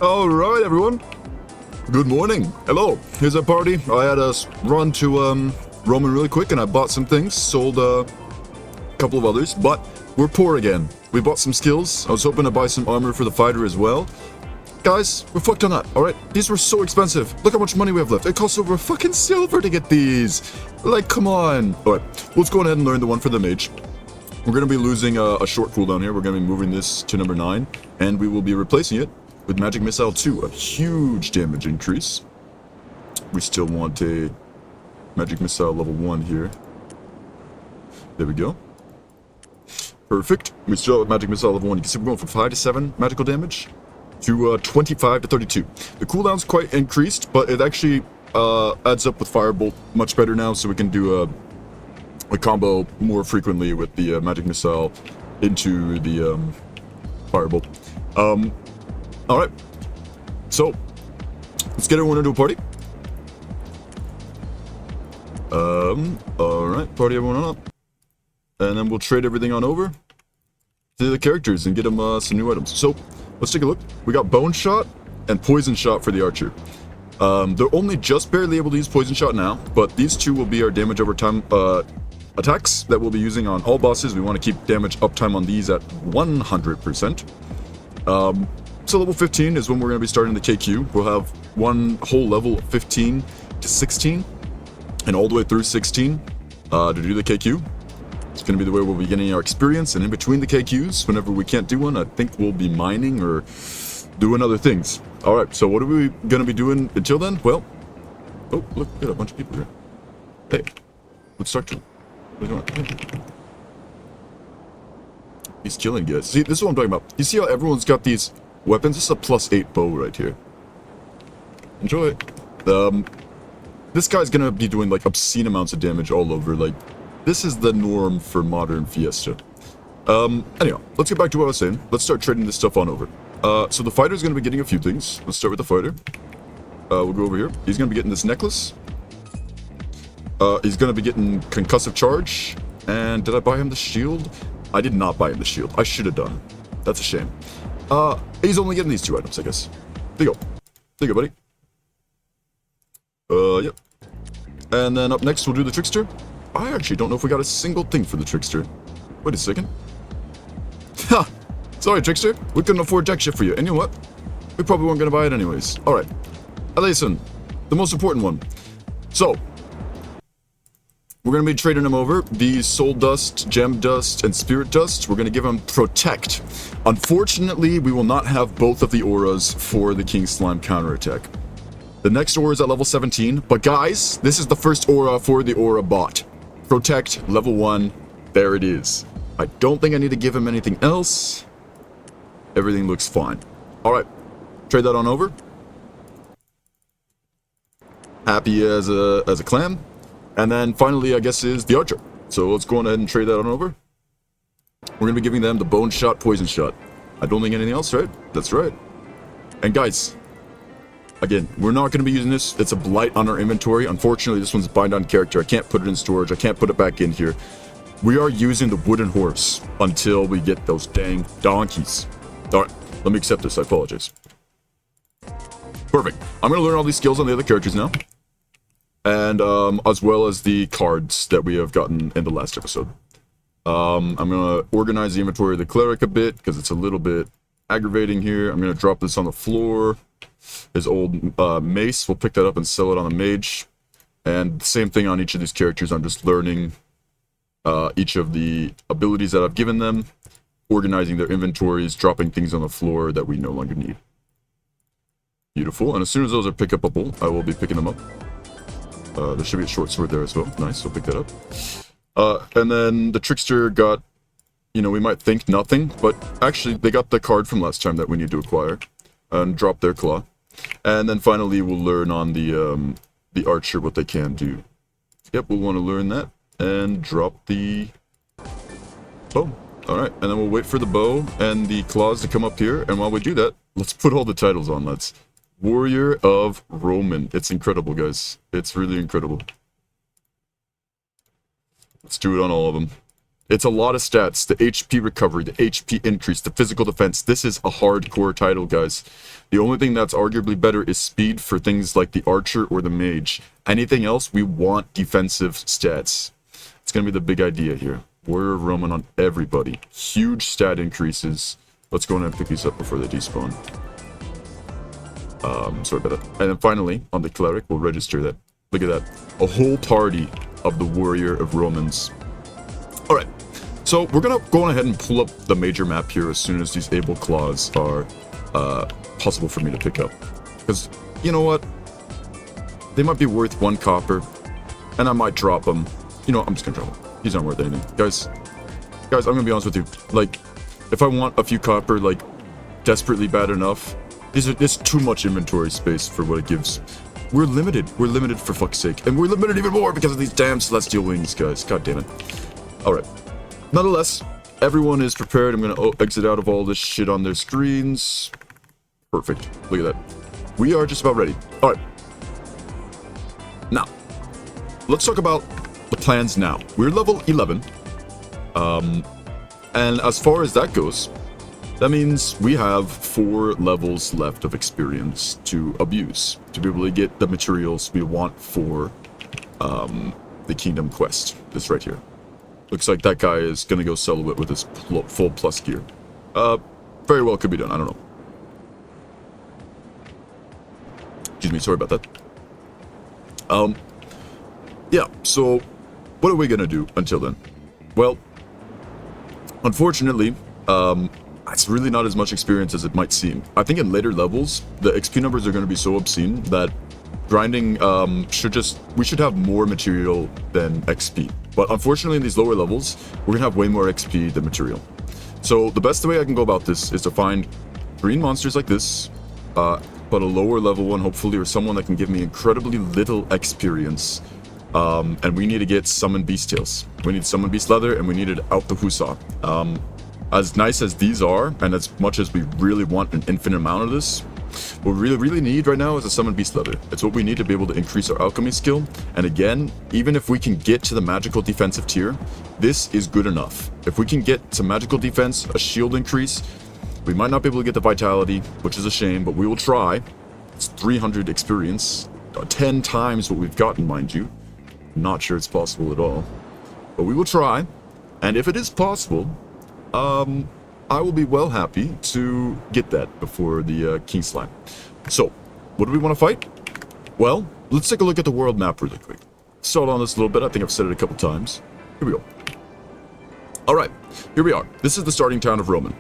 Alright, everyone. Good morning. Hello. Here's our party. I had us run to Roman really quick and I bought some things, sold a couple of others, but we're poor again. We bought some skills. I was hoping to buy some armor for the fighter as well. Guys, we're fucked on that, alright? These were so expensive. Look how much money we have left. It costs over a fucking silver to get these. Like, come on. Alright, let's go ahead and learn the one for the mage. We're going to be losing a short cooldown here. We're going to be moving this to number 9, and we will be replacing it with Magic Missile 2, a huge damage increase. We still want a Magic Missile level 1 here. There we go. Perfect. We still have Magic Missile level 1. You can see we're going from 5 to 7 magical damage to 25 to 32. The cooldown's quite increased, but it actually adds up with Firebolt much better now, so we can do a combo more frequently with the Magic Missile into the Firebolt. Alright, so let's get everyone into a party. Alright, party everyone up. And then we'll trade everything on over to the characters and get them some new items. So, let's take a look. We got Bone Shot and Poison Shot for the Archer. They're only just barely able to use Poison Shot now, but these two will be our damage over time attacks that we'll be using on all bosses. We want to keep damage uptime on these at 100%. So level 15 is when we're going to be starting the KQ. We'll have one whole level of 15 to 16 and all the way through 16 to do the KQ. It's going to be the way we'll be getting our experience, and in between the KQs, whenever we can't do one, I think we'll be mining or doing other things. Alright, so what are we going to be doing until then? Well, oh, look, we got a bunch of people here. Hey, let's start to... What are you doing? Hey. He's killing guys. See, this is what I'm talking about. You see how everyone's got these weapons? This is a +8 bow right here. Enjoy. This guy's gonna be doing like obscene amounts of damage all over. Like, this is the norm for modern Fiesta. Anyhow, let's get back to what I was saying. Let's start trading this stuff on over. So the fighter's gonna be getting a few things. Let's start with the fighter. We'll go over here. He's gonna be getting this necklace. He's gonna be getting concussive charge. And did I buy him the shield? I did not buy him the shield. I should have done. That's a shame. He's only getting these 2 items, I guess. There you go. There you go, buddy. Yep. And then up next, we'll do the Trickster. I actually don't know if we got a single thing for the Trickster. Wait a second. Ha! Sorry, Trickster. We couldn't afford tech shit for you. And you know what? We probably weren't going to buy it anyways. Alright. Listen, the most important one. So, we're going to be trading them over. These Soul Dust, Gem Dust, and Spirit Dust, we're going to give them Protect. Unfortunately, we will not have both of the auras for the King Slime counterattack. The next aura is at level 17, but guys, this is the first aura for the aura bot. Protect, level 1, there it is. I don't think I need to give him anything else. Everything looks fine. Alright, trade that on over. Happy as a clam. And then finally, I guess, is the Archer. So let's go on ahead and trade that on over. We're going to be giving them the Bone Shot, Poison Shot. I don't think anything else, right? That's right. And guys, again, we're not going to be using this. It's a blight on our inventory. Unfortunately, this one's bind on character. I can't put it in storage. I can't put it back in here. We are using the wooden horse until we get those dang donkeys. Alright, let me accept this. I apologize. Perfect. I'm going to learn all these skills on the other characters now. And as well as the cards that we have gotten in the last episode. I'm going to organize the inventory of the cleric a bit because it's a little bit aggravating here. I'm going to drop this on the floor. His old mace, we'll pick that up and sell it on the mage. And same thing on each of these characters. I'm just learning each of the abilities that I've given them, organizing their inventories, dropping things on the floor that we no longer need. Beautiful. And as soon as those are pickupable, I will be picking them up. There should be a short sword there as well. Nice, we'll pick that up. And then the Trickster got, you know, we might think nothing, but actually they got the card from last time that we need to acquire. And drop their claw. And then finally we'll learn on the Archer what they can do. Yep, we'll want to learn that. And drop the bow. Alright, and then we'll wait for the bow and the claws to come up here. And while we do that, let's put all the titles on. Let's Warrior of Roman. It's incredible, guys. It's really incredible. Let's do it on all of them. It's a lot of stats. The HP recovery, the HP increase, the physical defense. This is a hardcore title, guys. The only thing that's arguably better is speed for things like the archer or the mage. Anything else, we want defensive stats. It's going to be the big idea here. Warrior of Roman on everybody. Huge stat increases. Let's go in and pick these up before they despawn. Sorry about that. And then finally, on the cleric, we'll register that. Look at that. A whole party of the Warrior of Romans. Alright. So we're going to go ahead and pull up the major map here as soon as these able claws are possible for me to pick up. Because, you know what? They might be worth 1 copper. And I might drop them. You know what? I'm just going to drop him. He's not worth anything. Guys, I'm going to be honest with you. Like, if I want a few copper, like, desperately bad enough, there's too much inventory space for what it gives. We're limited. We're limited for fuck's sake. And we're limited even more because of these damn celestial wings, guys. God damn it. Alright. Nonetheless, everyone is prepared. I'm going to exit out of all this shit on their screens. Perfect. Look at that. We are just about ready. Alright. Now, let's talk about the plans now. We're level 11. And as far as that goes, that means we have 4 levels left of experience to abuse, to be able to get the materials we want for the Kingdom Quest. This right here. Looks like that guy is going to go solo it with his full plus gear. Very well could be done, I don't know. Excuse me, sorry about that. Yeah, so what are we going to do until then? Well, unfortunately, it's really not as much experience as it might seem. I think in later levels, the XP numbers are going to be so obscene that grinding we should have more material than XP. But unfortunately, in these lower levels, we're going to have way more XP than material. So the best way I can go about this is to find green monsters like this, but a lower level one, hopefully, or someone that can give me incredibly little experience. And we need to get Summon Beast Tails. We need Summon Beast Leather, and we need it out the Husa. As nice as these are, and as much as we really want an infinite amount of this, what we really need right now is a Summon Beast Leather. It's what we need to be able to increase our alchemy skill. And again, even if we can get to the magical defensive tier, this is good enough. If we can get some magical defense, a shield increase, we might not be able to get the vitality, which is a shame, but we will try. It's 300 experience, 10 times what we've gotten, mind you. Not sure it's possible at all, but we will try. And if it is possible, I will be well happy to get that before the King Slime. So, what do we want to fight? Well, let's take a look at the world map really quick. Start on this a little bit. I think I've said it a couple times. Here we go. Alright, here we are. This is the starting town of Roman.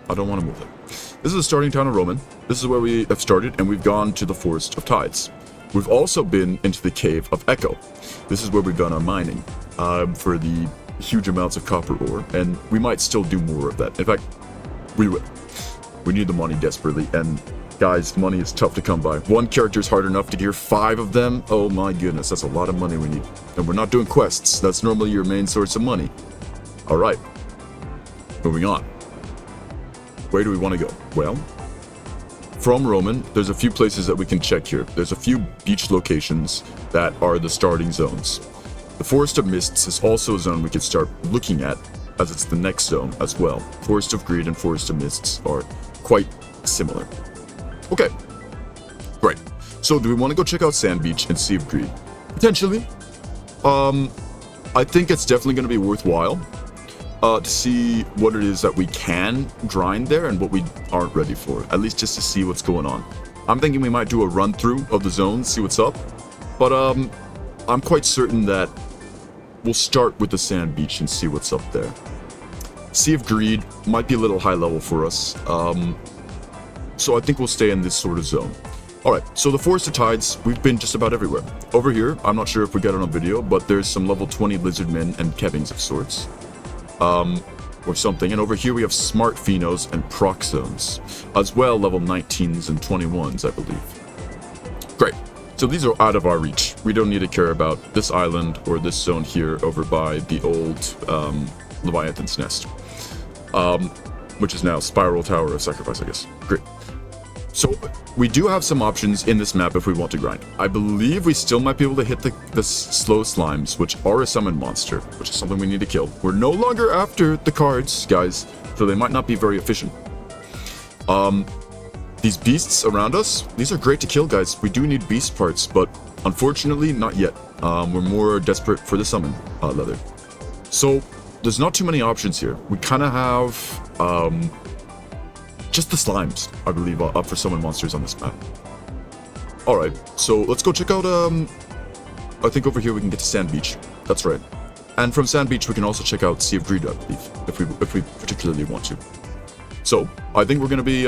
I don't want to move there. This is the starting town of Roman. This is where we have started, and we've gone to the Forest of Tides. We've also been into the Cave of Echo. This is where we've done our mining for the huge amounts of copper ore, and we might still do more of that. In fact, we will. We need the money desperately, and guys, money is tough to come by. 1 character is hard enough to gear 5 of them. Oh my goodness, that's a lot of money we need. And we're not doing quests. That's normally your main source of money. Alright. Moving on. Where do we want to go? Well, from Roman, there's a few places that we can check here. There's a few beach locations that are the starting zones. The Forest of Mists is also a zone we could start looking at, as it's the next zone as well. Forest of Greed and Forest of Mists are quite similar. Okay, great. So do we want to go check out Sand Beach and Sea of Greed? Potentially. I think it's definitely going to be worthwhile to see what it is that we can grind there and what we aren't ready for. At least just to see what's going on. I'm thinking we might do a run through of the zones, see what's up. But I'm quite certain that we'll start with the Sand Beach and see what's up there. Sea of Greed might be a little high level for us. So I think we'll stay in this sort of zone. Alright, so the Forest of Tides, we've been just about everywhere. Over here, I'm not sure if we got it on video, but there's some level 20 lizardmen and kevings of sorts. Or something. And over here we have smart phenos and proc zones. As well, level 19s and 21s, I believe. Great. So these are out of our reach. We don't need to care about this island or this zone here over by the old Leviathan's Nest. Which is now Spiral Tower of Sacrifice, I guess. Great. So we do have some options in this map if we want to grind. I believe we still might be able to hit the slow slimes, which are a summon monster, which is something we need to kill. We're no longer after the cards, guys, so they might not be very efficient. These beasts around us, these are great to kill, guys. We do need beast parts, but unfortunately, not yet. We're more desperate for the summon leather. So there's not too many options here. We kind of have just the slimes, I believe, up for summon monsters on this map. Alright, so let's go check out, I think over here we can get to Sand Beach. That's right. And from Sand Beach, we can also check out Sea of Greed, I believe, if we particularly want to. So, I think we're going to be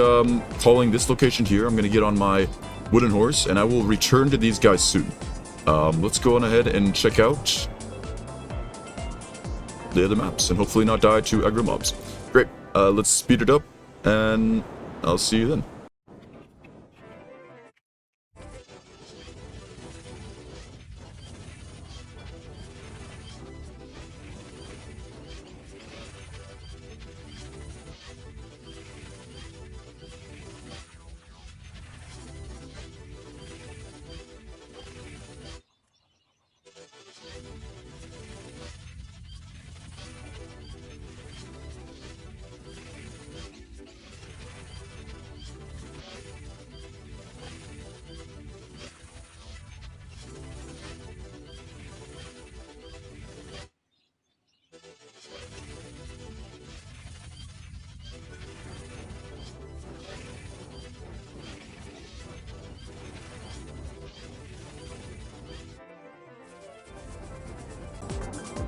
calling this location here. I'm going to get on my wooden horse, and I will return to these guys soon. Let's go on ahead and check out the other maps, and hopefully not die to aggro mobs. Great, let's speed it up, and I'll see you then.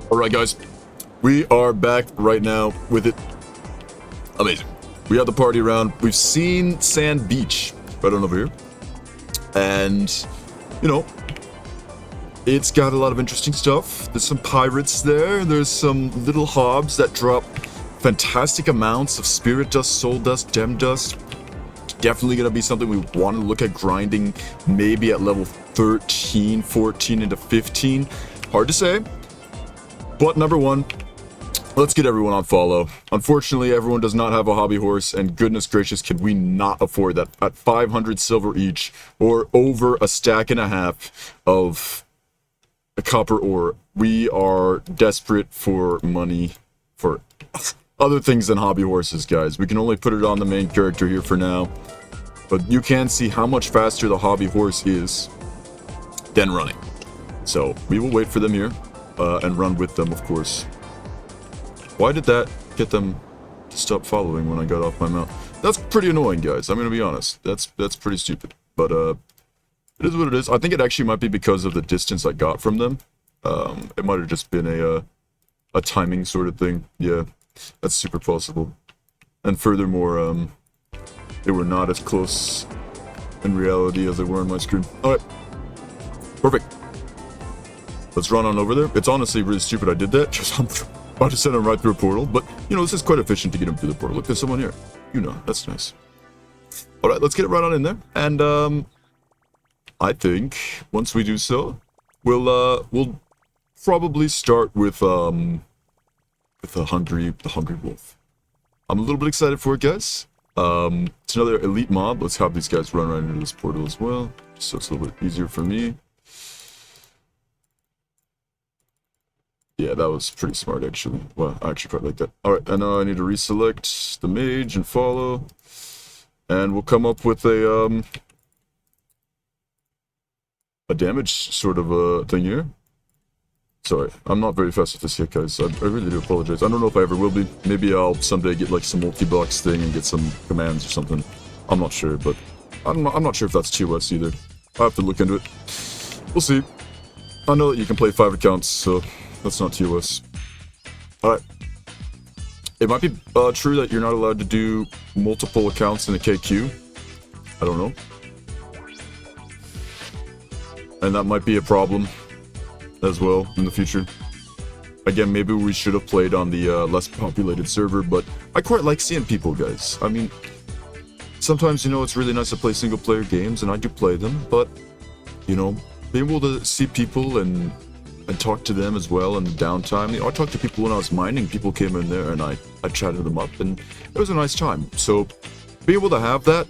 Alright guys, we are back right now with it. Amazing. We have the party around. We've seen Sand Beach right on over here. And, you know, it's got a lot of interesting stuff. There's some pirates there. There's some little hobs that drop fantastic amounts of spirit dust, soul dust, gem dust. Definitely going to be something we want to look at grinding maybe at level 13, 14 into 15. Hard to say. But number one, let's get everyone on follow. Unfortunately, everyone does not have a hobby horse, and goodness gracious, can we not afford that at 500 silver each, or over a stack and a half of a copper ore. We are desperate for money for other things than hobby horses, guys. We can only put it on the main character here for now, but you can see how much faster the hobby horse is than running. So we will wait for them here. And run with them, of course. Why did that get them to stop following when I got off my mount? That's pretty annoying, guys. I'm gonna be honest. That's pretty stupid. But it is what it is. I think it actually might be because of the distance I got from them. It might have just been a timing sort of thing. Yeah, that's super possible. And furthermore, they were not as close in reality as they were on my screen. All right, perfect. Let's run on over there. It's honestly really stupid I did that, because I'm about to send him right through a portal. But, you know, this is quite efficient to get him through the portal. Look, there's someone here. You know, that's nice. Alright, let's get it right on in there. And, I think, once we do so, we'll probably start with the hungry wolf. I'm a little bit excited for it, guys. It's another elite mob. Let's have these guys run right into this portal as well, just so it's a little bit easier for me. Yeah, that was pretty smart, actually. Well, I actually quite like that. Alright, and now I need to reselect the mage and follow. And we'll come up with a damage sort of a thing here. Sorry, I'm not very fast with this yet, guys. I really do apologize. I don't know if I ever will be. Maybe I'll someday get like some multi-box thing and get some commands or something. I'm not sure, but I'm not sure if that's TOS either. I have to look into it. We'll see. I know that you can play 5 accounts, so that's not TOS. Alright. It might be true that you're not allowed to do multiple accounts in a KQ. I don't know. And that might be a problem as well in the future. Again, maybe we should have played on the less populated server, but I quite like seeing people, guys. I mean, sometimes, you know, it's really nice to play single-player games, and I do play them, but, you know, being able to see people and talk to them as well in the downtime. You know, I talked to people when I was mining. People came in there, and I chatted them up, and it was a nice time. So, being able to have that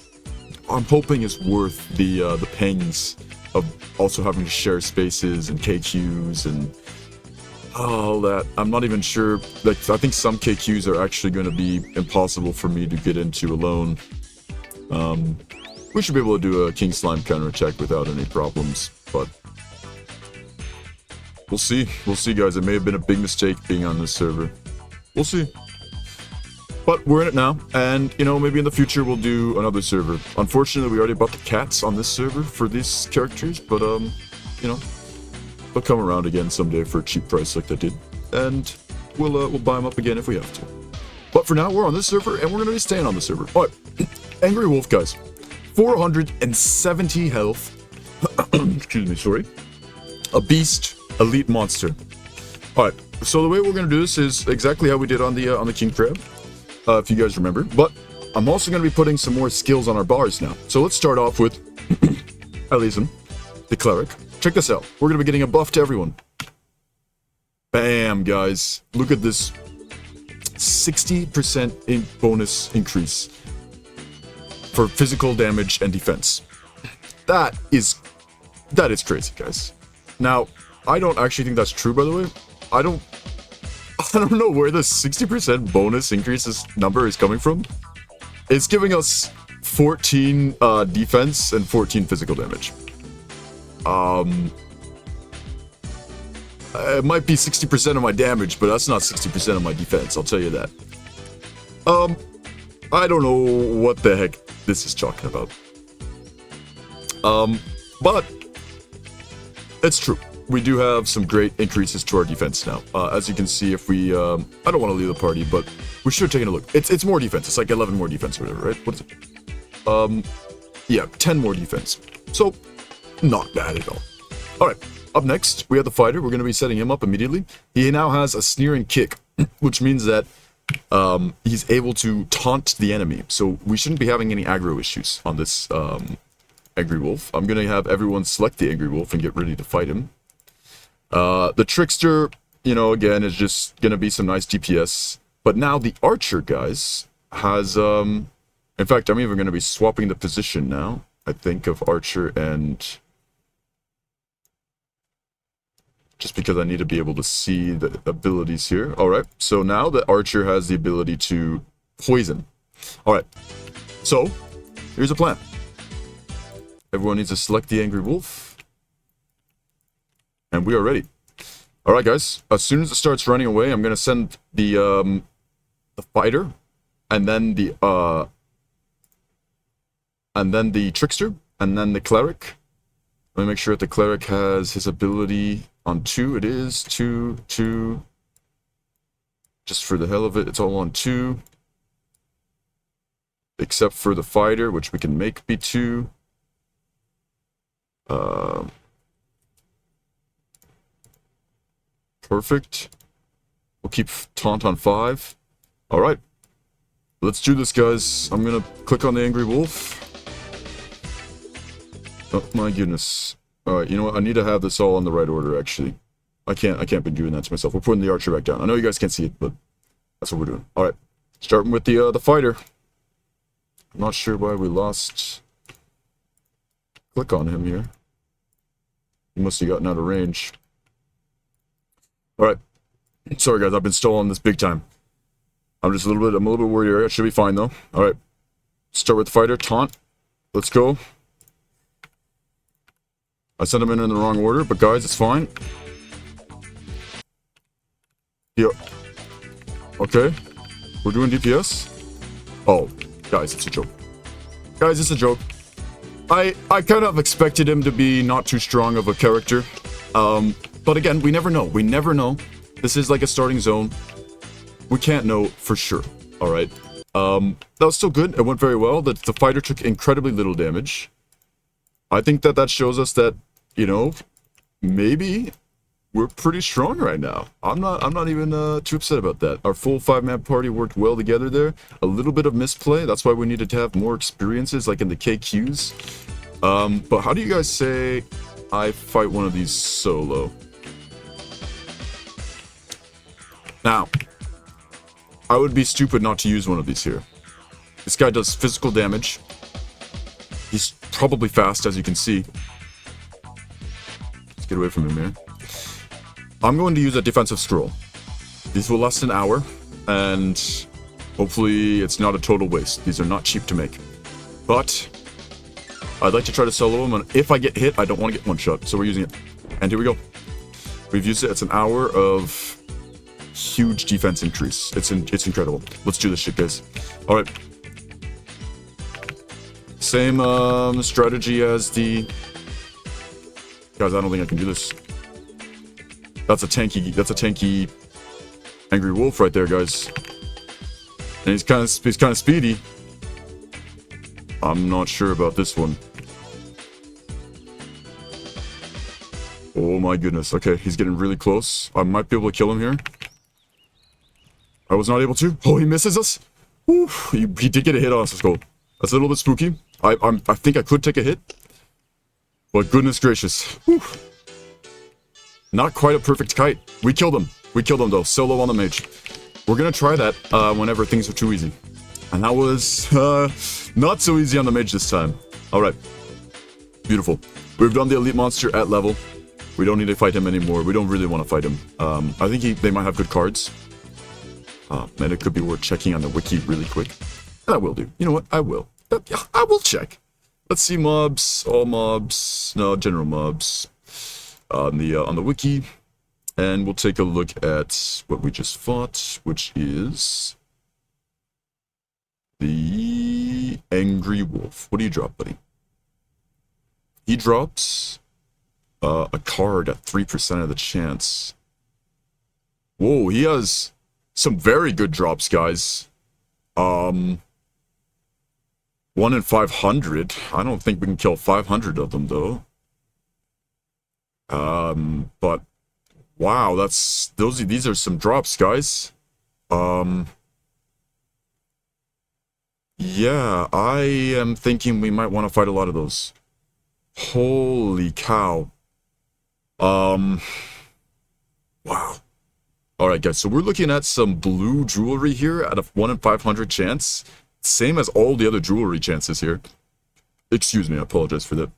I'm hoping is worth the pangs of also having to share spaces and KQs and all that. I'm not even sure. Like, I think some KQs are actually going to be impossible for me to get into alone. We should be able to do a King Slime counterattack without any problems, but we'll see. We'll see, guys. It may have been a big mistake being on this server. We'll see. But we're in it now, and, you know, maybe in the future we'll do another server. Unfortunately, we already bought the cats on this server for these characters, but, you know, they'll come around again someday for a cheap price like they did, and we'll buy them up again if we have to. But for now, we're on this server, and we're going to be staying on the server. All right, Angry Wolf, guys. 470 health. Excuse me, sorry. A beast, elite monster. All right, so the way we're going to do this is exactly how we did on the King Crab. If you guys remember, but I'm also going to be putting some more skills on our bars now. So let's start off with Elysium, the Cleric. Check this out. We're going to be getting a buff to everyone. Bam, guys. Look at this 60% bonus increase for physical damage and defense. That is crazy, guys. Now, I don't actually think that's true, by the way. I don't know where the 60% bonus increases number is coming from. It's giving us 14 defense and 14 physical damage. It might be 60% of my damage, but that's not 60% of my defense, I'll tell you that. I don't know what the heck this is talking about. But it's true. We do have some great increases to our defense now. As you can see, if we... I don't want to leave the party, but we should take a look. It's more defense. It's like 11 more defense or whatever, right? What is it? Yeah, 10 more defense. So, not bad at all. Alright, up next, we have the fighter. We're going to be setting him up immediately. He now has a sneering kick, which means that he's able to taunt the enemy. So, we shouldn't be having any aggro issues on this Angry Wolf. I'm going to have everyone select the Angry Wolf and get ready to fight him. The Trickster, you know, again, is just gonna be some nice DPS. But now the Archer, guys, has, in fact, I'm even gonna be swapping the position now, I think, of Archer and... just because I need to be able to see the abilities here. Alright, so now the Archer has the ability to poison. Alright, so, here's a plan. Everyone needs to select the Angry Wolf. And we are ready. Alright, guys. As soon as it starts running away, I'm going to send the fighter, and then the trickster, and then the cleric. Let me make sure that the cleric has his ability on 2. It is 2, 2. Just for the hell of it, it's all on 2. Except for the fighter, which we can make be 2. Perfect. We'll keep taunt on 5. Alright. Let's do this, guys. I'm gonna click on the Angry Wolf. Oh my goodness. Alright, you know what? I need to have this all in the right order, actually. I can't be doing that to myself. We're putting the Archer back down. I know you guys can't see it, but that's what we're doing. Alright. Starting with the fighter. I'm not sure why we lost... click on him here. He must have gotten out of range. Alright. Sorry guys, I've been stalling this big time. I'm a little bit worried here. It should be fine though. Alright. Start with the fighter. Taunt. Let's go. I sent him in the wrong order, but guys, it's fine. Yep. Okay. We're doing DPS. Oh, guys, it's a joke. Guys, it's a joke. I kind of expected him to be not too strong of a character. But again, we never know. We never know. This is like a starting zone. We can't know for sure. Alright. That was still good. It went very well. The fighter took incredibly little damage. I think that shows us that, you know, maybe we're pretty strong right now. I'm not even too upset about that. Our full 5-man party worked well together there. A little bit of misplay. That's why we needed to have more experiences, like in the KQs. But how do you guys say I fight one of these solo? Now, I would be stupid not to use one of these here. This guy does physical damage. probably fast, as you can see. Let's get away from him here. I'm going to use a defensive scroll. These will last an hour, and hopefully it's not a total waste. These are not cheap to make. But I'd like to try to solo them, and if I get hit, I don't want to get one shot, so we're using it. And here we go. We've used it. It's an hour of huge defense increase. It's incredible. Let's do this shit, guys. All right. Same strategy as the... Guys, I don't think I can do this. That's a tanky angry wolf right there, guys. And he's kind of speedy. I'm not sure about this one. Oh my goodness. Okay, he's getting really close. I might be able to kill him here. I was not able to. Oh, he misses us. Woo, he did get a hit on us. Let's go. That's a little bit spooky. I think I could take a hit. But goodness gracious. Whew. Not quite a perfect kite. We killed him. We killed him though. Solo on the mage. We're gonna try that whenever things are too easy. And that was not so easy on the mage this time. Alright. Beautiful. We've done the elite monster at level. We don't need to fight him anymore. We don't really want to fight him. I think they might have good cards. And it could be worth checking on the wiki really quick. And I will do. You know what? I will. I will check. Let's see mobs. All mobs. No, general mobs. On the wiki. And we'll take a look at what we just fought, which is the Angry Wolf. What do you drop, buddy? He drops a card at 3% of the chance. Whoa, he has some very good drops, guys. 1 in 500. I don't think we can kill 500 of them, though. But wow, these are some drops, guys. Yeah, I am thinking we might want to fight a lot of those. Holy cow. Wow. Alright, guys, so we're looking at some blue jewelry here at a 1 in 500 chance. Same as all the other jewelry chances here. Excuse me, I apologize for that.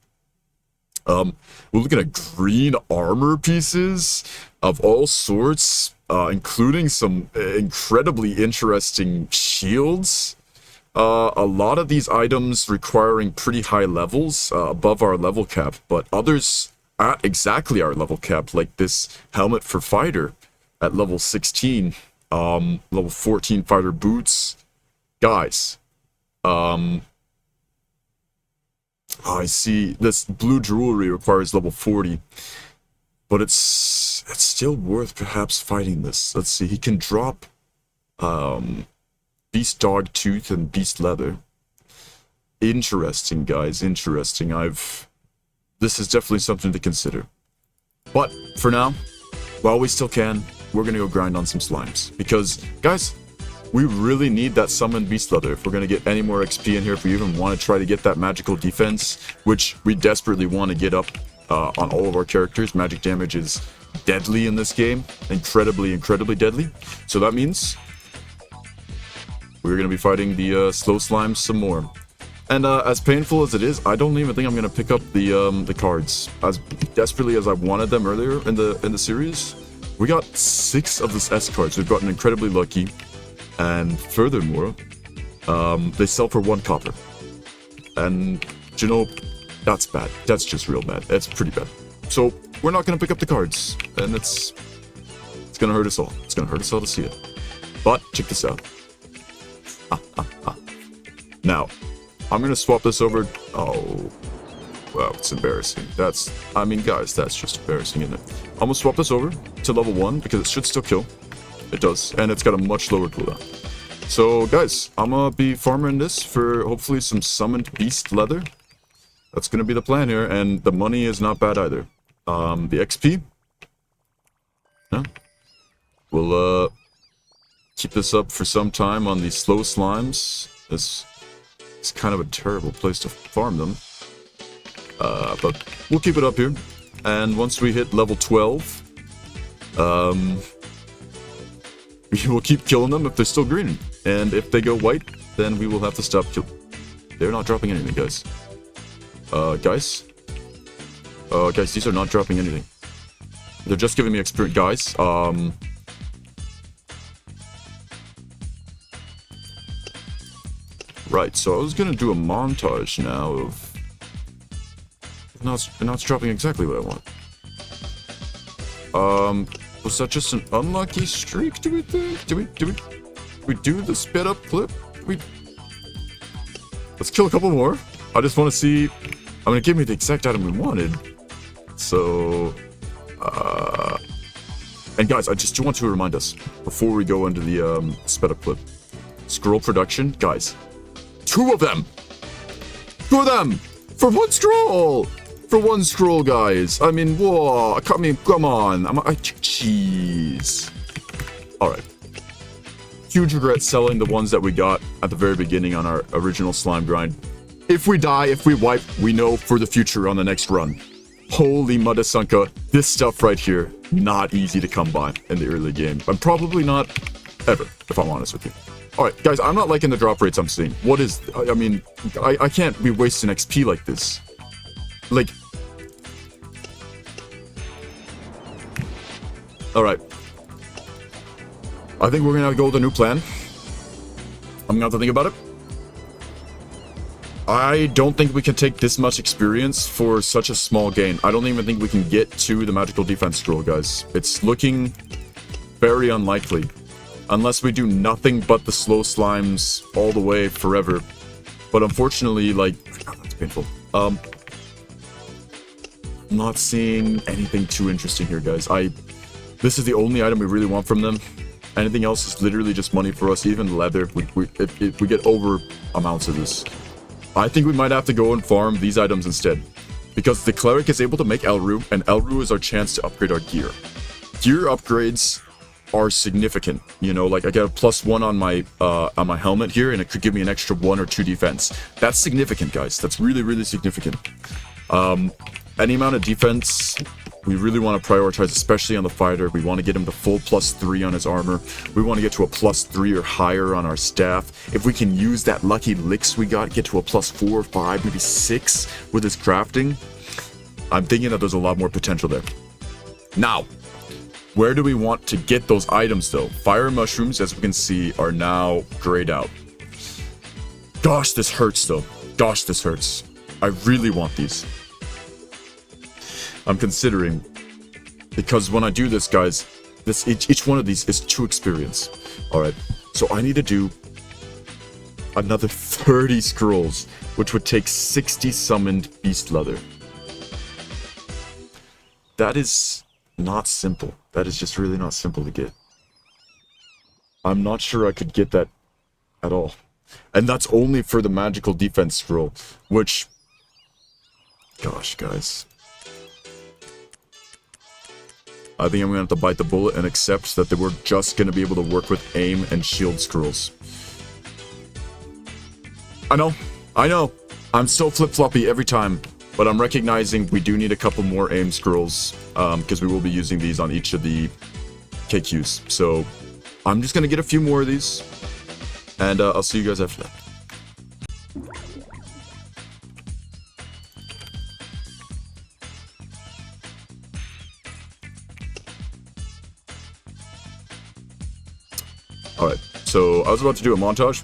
We're looking at green armor pieces of all sorts, including some incredibly interesting shields. A lot of these items requiring pretty high levels, above our level cap, but others at exactly our level cap, like this helmet for fighter at level 16, level 14 fighter boots. Guys, I see this blue jewelry requires level 40, but it's still worth perhaps fighting this. Let's see, he can drop Beast Dog Tooth and Beast Leather. Interesting, guys, interesting. This is definitely something to consider. But for now, while we still can, we're gonna go grind on some slimes. Because, guys, we really need that summoned Beast Leather if we're going to get any more XP in here, if we even want to try to get that magical defense, which we desperately want to get up on all of our characters. Magic damage is deadly in this game. Incredibly, incredibly deadly. So that means we're going to be fighting the slow slimes some more. And as painful as it is, I don't even think I'm going to pick up the cards. As desperately as I wanted them earlier in the series, we got 6 of the S cards. We've gotten incredibly lucky. And furthermore, they sell for 1 copper. And, you know, that's bad. That's just real bad. It's pretty bad. So, we're not going to pick up the cards. And it's going to hurt us all. It's going to hurt us all to see it. But, check this out. Now, I'm going to swap this over. Oh, wow, it's embarrassing. I mean, guys, that's just embarrassing, isn't it? I'm going to swap this over to level 1 because it should still kill. It does, and it's got a much lower cooldown. So, guys, I'm gonna be farming this for hopefully some summoned beast leather. That's gonna be the plan here, and the money is not bad either. The XP. Yeah. We'll keep this up for some time on the slow slimes. It's kind of a terrible place to farm them. But we'll keep it up here. And once we hit level 12, we will keep killing them if they're still green. And if they go white, then we will have to stop killing. They're not dropping anything, guys. Guys? Guys, these are not dropping anything. They're just giving me experience. Guys, right, so I was gonna do a montage now of... Now it's dropping exactly what I want. Was that just an unlucky streak, do we think? Do we do the sped up clip? Let's kill a couple more. I just want to see... I mean, it gave me the exact item we wanted. So... And guys, I just want to remind us, before we go into the sped up clip. Scroll production, guys. 2 of them! 2 of them! For 1 scroll! For 1 scroll, guys. I mean, whoa. I mean, come on. Jeez. Alright. Huge regret selling the ones that we got at the very beginning on our original slime grind. If we die, if we wipe, we know for the future on the next run. Holy Madasunka. This stuff right here, not easy to come by in the early game. I'm probably not ever, if I'm honest with you. Alright, guys, I'm not liking the drop rates I'm seeing. What is... I mean, I can't be wasting XP like this. Like... Alright. I think we're gonna have to go with a new plan. I'm gonna have to think about it. I don't think we can take this much experience for such a small gain. I don't even think we can get to the magical defense scroll, guys. It's looking very unlikely. Unless we do nothing but the slow slimes all the way forever. But unfortunately, like... God, that's painful. I'm not seeing anything too interesting here, guys. This is the only item we really want from them. Anything else is literally just money for us. Even leather, if we get over amounts of this. I think we might have to go and farm these items instead. Because the cleric is able to make Elru, and Elru is our chance to upgrade our gear. Gear upgrades are significant. You know, like I get a +1 on my helmet here, and it could give me an extra 1 or 2 defense. That's significant, guys. That's really, really significant. Any amount of defense... We really want to prioritize, especially on the fighter. We want to get him to full +3 on his armor. We want to get to a +3 or higher on our staff. If we can use that lucky licks we got, get to a +4, 5, maybe 6 with his crafting, I'm thinking that there's a lot more potential there. Now, where do we want to get those items, though? Fire mushrooms, as we can see, are now grayed out. Gosh, this hurts, though. Gosh, this hurts. I really want these. I'm considering, because when I do this, guys, each one of these is 2 experience. Alright, so I need to do another 30 scrolls, which would take 60 summoned beast leather. That is not simple. That is just really not simple to get. I'm not sure I could get that at all. And that's only for the magical defense scroll, which... Gosh, guys... I think I'm going to have to bite the bullet and accept that we're just going to be able to work with aim and shield scrolls. I know. I'm so flip-floppy every time, but I'm recognizing we do need a couple more aim scrolls, because we will be using these on each of the KQs. So, I'm just going to get a few more of these, and I'll see you guys after that. Alright, so I was about to do a montage,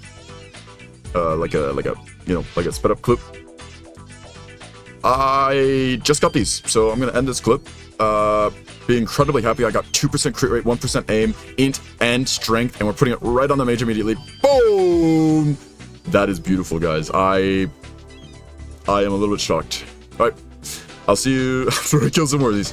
like a sped up clip. I just got these, so I'm gonna end this clip. Be incredibly happy. I got 2% crit rate, 1% aim, int, and strength, and we're putting it right on the mage immediately. Boom! That is beautiful, guys. I am a little bit shocked. Alright, I'll see you after I kill some more of these.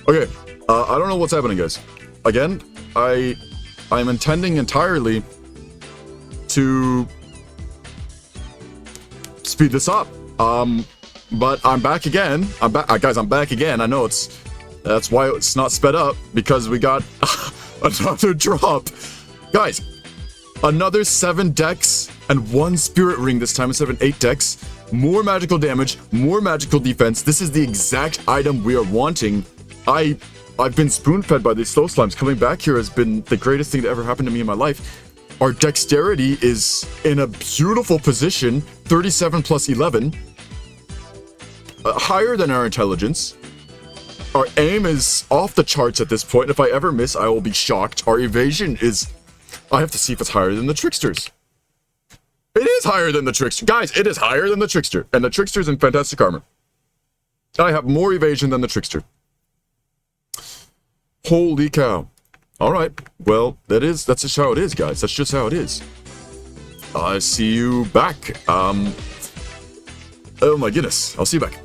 Okay, I don't know what's happening, guys. Again, I'm intending entirely to to speed this up. But I'm back again. I'm back, guys. I'm back again. I know that's why it's not sped up, because we got another drop, guys. Another 7 decks and 1 spirit ring this time instead of 8 decks. More magical damage, more magical defense. This is the exact item we are wanting. I've been spoon-fed by these slow slimes. Coming back here has been the greatest thing that ever happened to me in my life. Our dexterity is in a beautiful position, 37 plus 11. Higher than our intelligence. Our aim is off the charts at this point. If I ever miss, I will be shocked. Our evasion is... I have to see if it's higher than the Trickster's. It is higher than the Trickster. Guys, it is higher than the Trickster. And the Trickster's in fantastic armor. I have more evasion than the Trickster. Holy cow. Alright. Well, that's just how it is, guys. That's just how it is. I see you back. Oh my goodness. I'll see you back.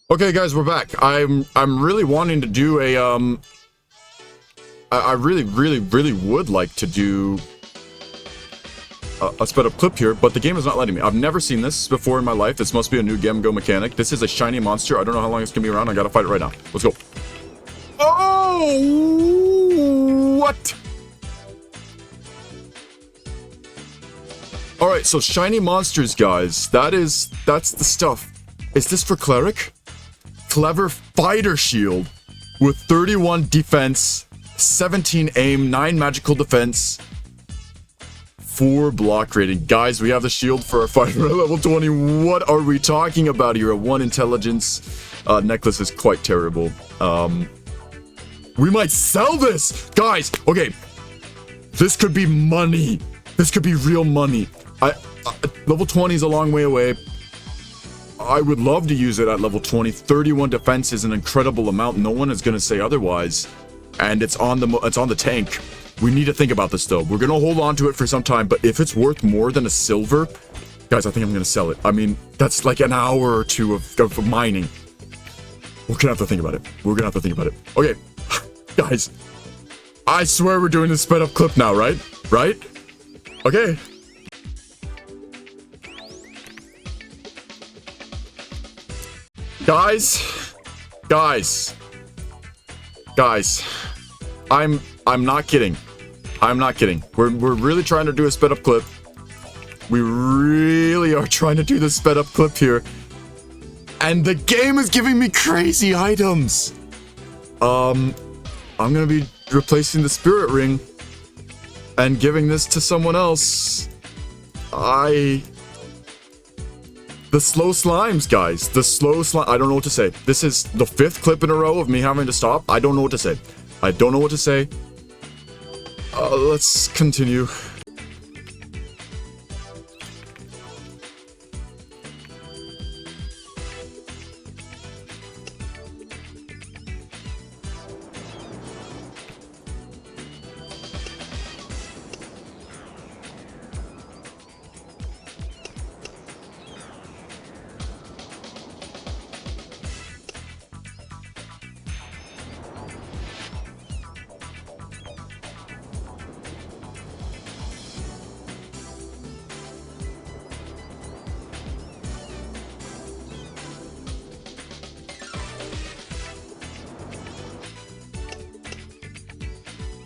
Okay, guys, we're back. I'm really wanting to do a I really would like to do a sped up clip here, but the game is not letting me. I've never seen this before in my life. This must be a new Gamgo mechanic. This is a shiny monster. I don't know how long it's gonna be around. I gotta fight it right now. Let's go. Oh, what? All right, so shiny monsters, guys. That's the stuff. Is this for cleric? Clever fighter shield with 31 defense, 17 aim, 9 magical defense, 4 block rating. Guys, we have the shield for our fighter at level 20. What are we talking about here? A 1 intelligence necklace is quite terrible. We might sell this, guys. Okay, this could be money. This could be real money. Level 20 is a long way away. I would love to use it at level 20. 31 defense is an incredible amount. No one is going to say otherwise. And it's on the tank. We need to think about this, though. We're going to hold on to it for some time, but if it's worth more than a silver, guys, I think I'm going to sell it. I mean, that's like an hour or two of mining. We're going to have to think about it. We're going to have to think about it. Okay, guys, I swear we're doing this sped up clip now, right? Right? Okay. Guys, I'm not kidding. I'm not kidding. We're really trying to do a sped up clip. We really are trying to do this sped up clip here. And the game is giving me crazy items. I'm gonna be replacing the spirit ring and giving this to someone else. The slow slimes, guys. The slow slime. I don't know what to say. This is the 5th clip in a row of me having to stop. I don't know what to say. I don't know what to say. Let's continue.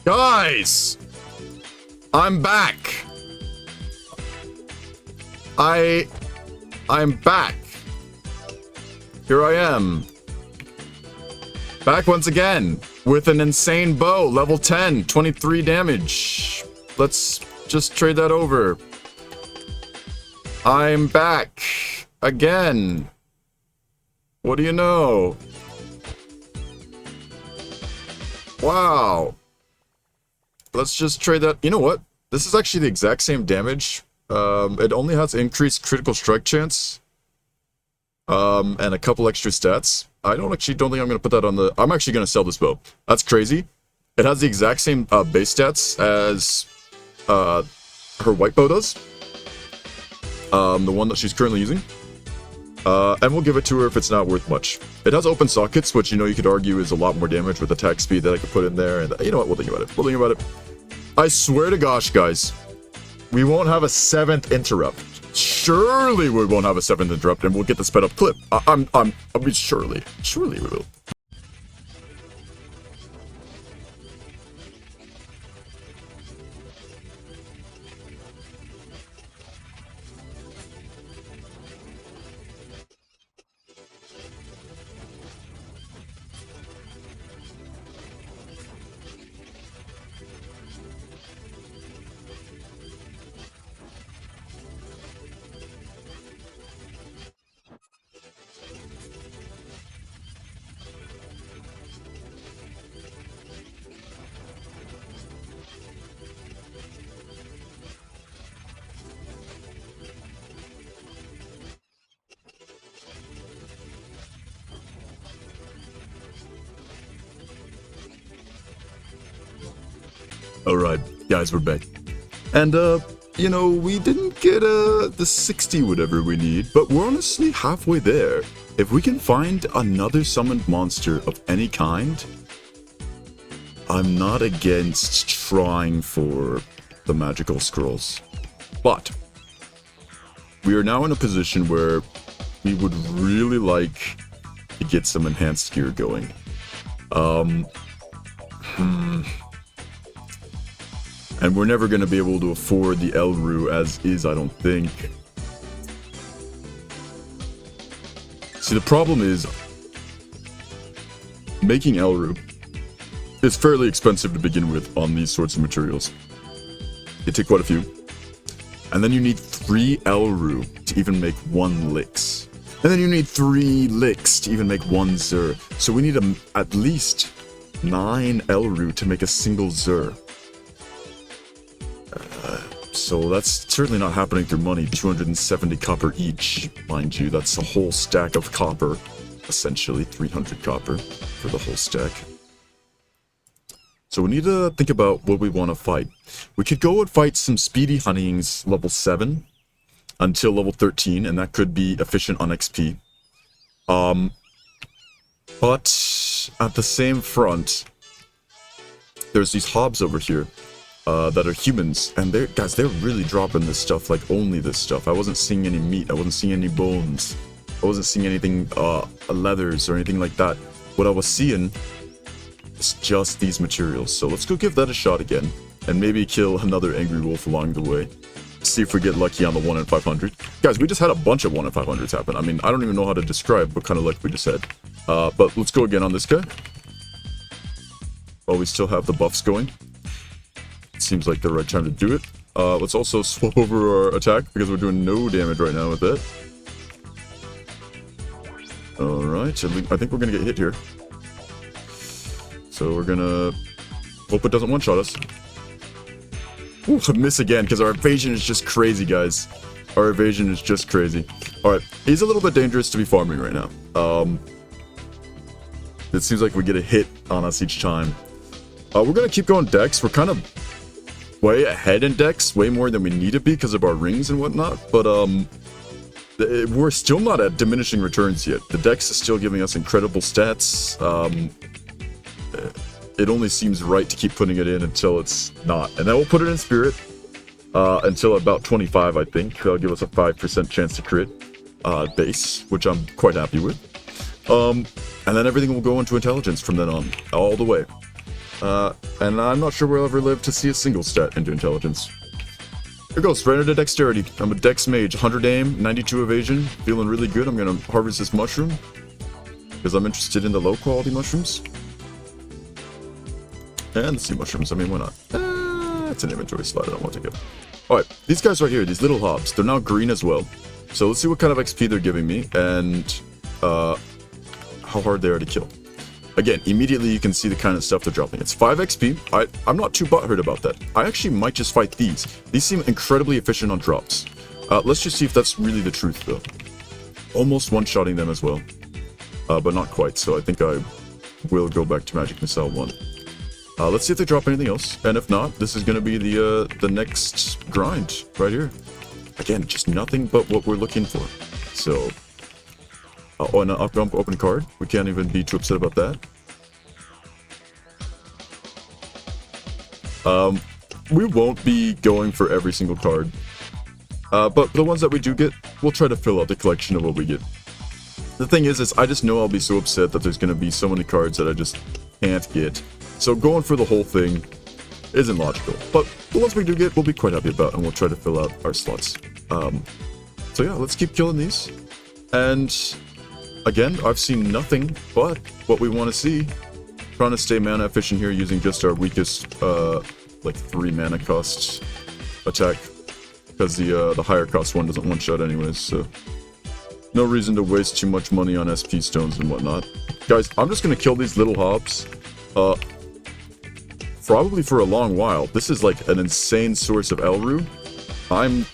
Guys, I'm back. I'm back. Here I am. Back once again with an insane bow, level 10, 23 damage. Let's just trade that over. I'm back again. What do you know? Wow. Let's just trade that. You know what? This is actually the exact same damage. It only has increased critical strike chance. And a couple extra stats. I don't think I'm going to put that on the... I'm actually going to sell this bow. That's crazy. It has the exact same base stats as her white bow does. The one that she's currently using. And we'll give it to her if it's not worth much. It has open sockets, which, you know, you could argue is a lot more damage with attack speed that I could put in there. And you know what? We'll think about it. We'll think about it. I swear to gosh, guys. We won't have a 7th interrupt. Surely we won't have a 7th interrupt, and we'll get the sped up clip. I mean, surely we will. Alright, guys, we're back. And, you know, we didn't get, the 60 whatever we need, but we're honestly halfway there. If we can find another summoned monster of any kind, I'm not against trying for the magical scrolls. But, we are now in a position where we would really like to get some enhanced gear going. And we're never going to be able to afford the Elru as is, I don't think. See, the problem is, making Elru is fairly expensive to begin with on these sorts of materials. You take quite a few. And then you need 3 Elru to even make 1 Lix. And then you need 3 Lix to even make 1 Zur. So we need at least 9 Elru to make a single Zur. So that's certainly not happening through money. 270 copper each, mind you. That's a whole stack of copper. Essentially 300 copper for the whole stack. So we need to think about what we want to fight. We could go and fight some speedy honeyings level 7 until level 13, and that could be efficient on XP. But at the same front, there's these hobs over here. That are humans, and they're really dropping this stuff, like only this stuff. I wasn't seeing any meat, I wasn't seeing any bones, I wasn't seeing anything, leathers or anything like that. What I was seeing is just these materials. So let's go give that a shot again, and maybe kill another angry wolf along the way. See if we get lucky on the 1 in 500. Guys, we just had a bunch of 1 in 500s happen. I mean, I don't even know how to describe what kind of luck we just had. But let's go again on this guy. While we still have the buffs going. Seems like the right time to do it. Let's also swap over our attack because we're doing no damage right now with it. Alright, I think we're gonna get hit here. So we're gonna hope it doesn't one-shot us. Ooh, miss again because our evasion is just crazy, guys. Our evasion is just crazy. Alright, he's a little bit dangerous to be farming right now. It seems like we get a hit on us each time. We're gonna keep going Dex. We're kind of way ahead in Dex, way more than we need to be because of our rings and whatnot, but we're still not at diminishing returns yet. The Dex is still giving us incredible stats. It only seems right to keep putting it in until it's not, and then we'll put it in Spirit until about 25, I think. That'll give us a 5% chance to crit base, which I'm quite happy with. And then everything will go into Intelligence from then on, all the way. And I'm not sure we'll ever live to see a single stat into Intelligence. Here goes, right into Dexterity. I'm a Dex Mage, 100 aim, 92 evasion, feeling really good. I'm gonna harvest this mushroom, because I'm interested in the low quality mushrooms. And the sea mushrooms, I mean, why not? It's an inventory slot, I don't want to take it. Alright, these guys right here, these little hobs, they're now green as well. So let's see what kind of XP they're giving me, and how hard they are to kill. Again, immediately you can see the kind of stuff they're dropping. It's 5 XP. I'm not too butthurt about that. I actually might just fight these. These seem incredibly efficient on drops. Let's just see if that's really the truth, though. Almost one-shotting them as well. But not quite, so I think I will go back to Magic Missile 1. Let's see if they drop anything else. And if not, this is going to be the next grind right here. Again, just nothing but what we're looking for. So... oh, and an open card. We can't even be too upset about that. We won't be going for every single card. But the ones that we do get, we'll try to fill out the collection of what we get. The thing is I just know I'll be so upset that there's going to be so many cards that I just can't get. So going for the whole thing isn't logical. But the ones we do get, we'll be quite happy about, and we'll try to fill out our slots. So yeah, let's keep killing these. And again, I've seen nothing but what we want to see. Trying to stay mana efficient here using just our weakest, like 3 mana cost attack. Because the higher cost one doesn't one-shot anyways, so... no reason to waste too much money on SP stones and whatnot. Guys, I'm just gonna kill these little hobs. Probably for a long while. This is like an insane source of Elru. I'm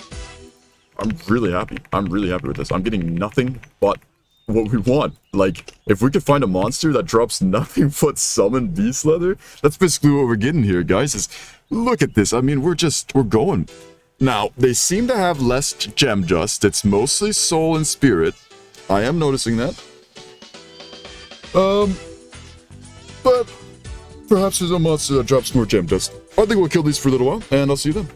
really happy. I'm really happy with this. I'm getting nothing but what we want. Like, if we could find a monster that drops nothing but summon beast leather, that's basically what we're getting here, guys. Is look at this. I mean, we're going. Now, they seem to have less gem dust. It's mostly soul and spirit. I am noticing that. But perhaps there's a monster that drops more gem dust. I think we'll kill these for a little while, and I'll see you then.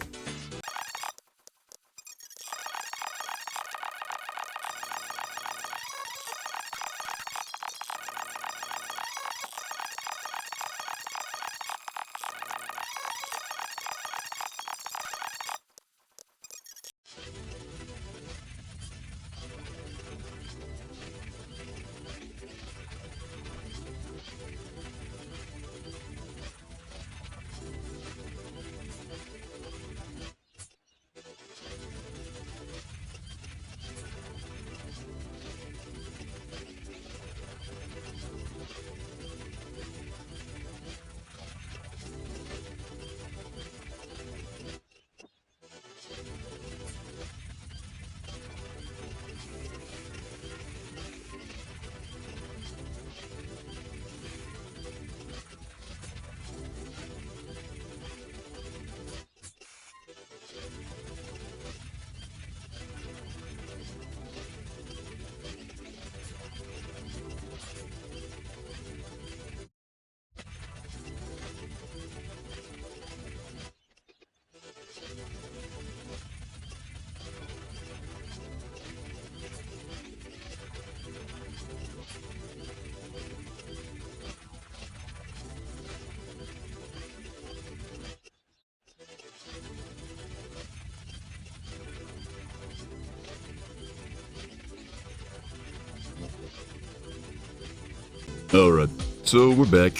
Alright, so we're back,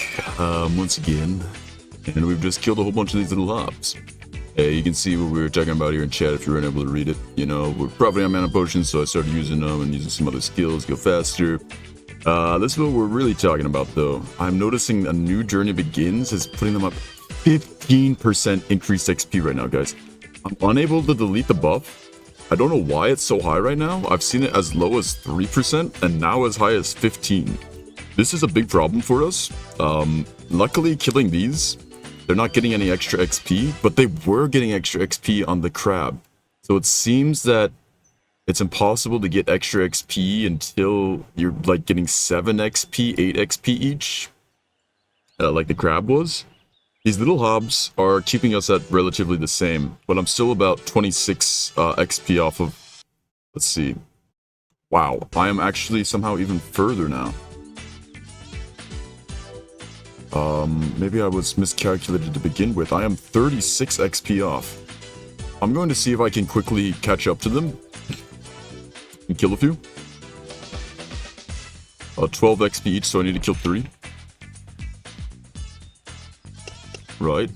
once again, and we've just killed a whole bunch of these little hobs. You can see what we were talking about here in chat if you weren't able to read it. You know, we're probably on mana potions, so I started using them and using some other skills, go faster. This is what we're really talking about, though. I'm noticing a new journey begins is putting them up 15% increased XP right now, guys. I'm unable to delete the buff. I don't know why it's so high right now. I've seen it as low as 3% and now as high as 15%. This is a big problem for us. Luckily, killing these, they're not getting any extra XP, but they were getting extra XP on the crab. So it seems that it's impossible to get extra XP until you're like getting 7 XP, 8 XP each, like the crab was. These little hobs are keeping us at relatively the same, but I'm still about 26 XP off of, let's see. Wow, I am actually somehow even further now. Maybe I was miscalculated to begin with. I am 36 XP off. I'm going to see if I can quickly catch up to them and kill a few. 12 XP each, so I need to kill 3. Right.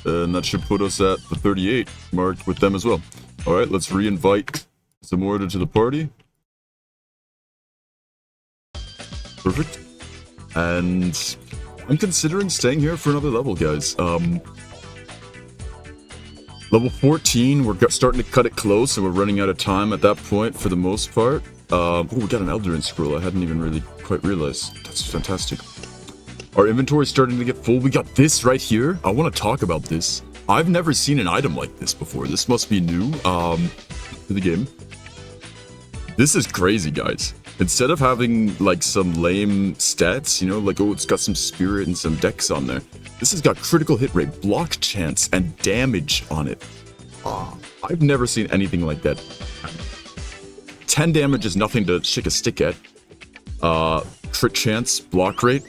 And that should put us at the 38 mark with them as well. Alright, let's re-invite some order to the party. Perfect. And I'm considering staying here for another level, guys. Level 14, we're starting to cut it close, and we're running out of time at that point for the most part. Oh, we got an Eldarin scroll. I hadn't even really quite realized. That's fantastic. Our inventory is starting to get full. We got this right here. I want to talk about this. I've never seen an item like this before. This must be new to the game. This is crazy, guys. Instead of having like some lame stats, you know, like, oh, it's got some spirit and some dex on there. This has got critical hit rate, block chance, and damage on it. I've never seen anything like that. 10 damage is nothing to shake a stick at. Crit chance, block rate.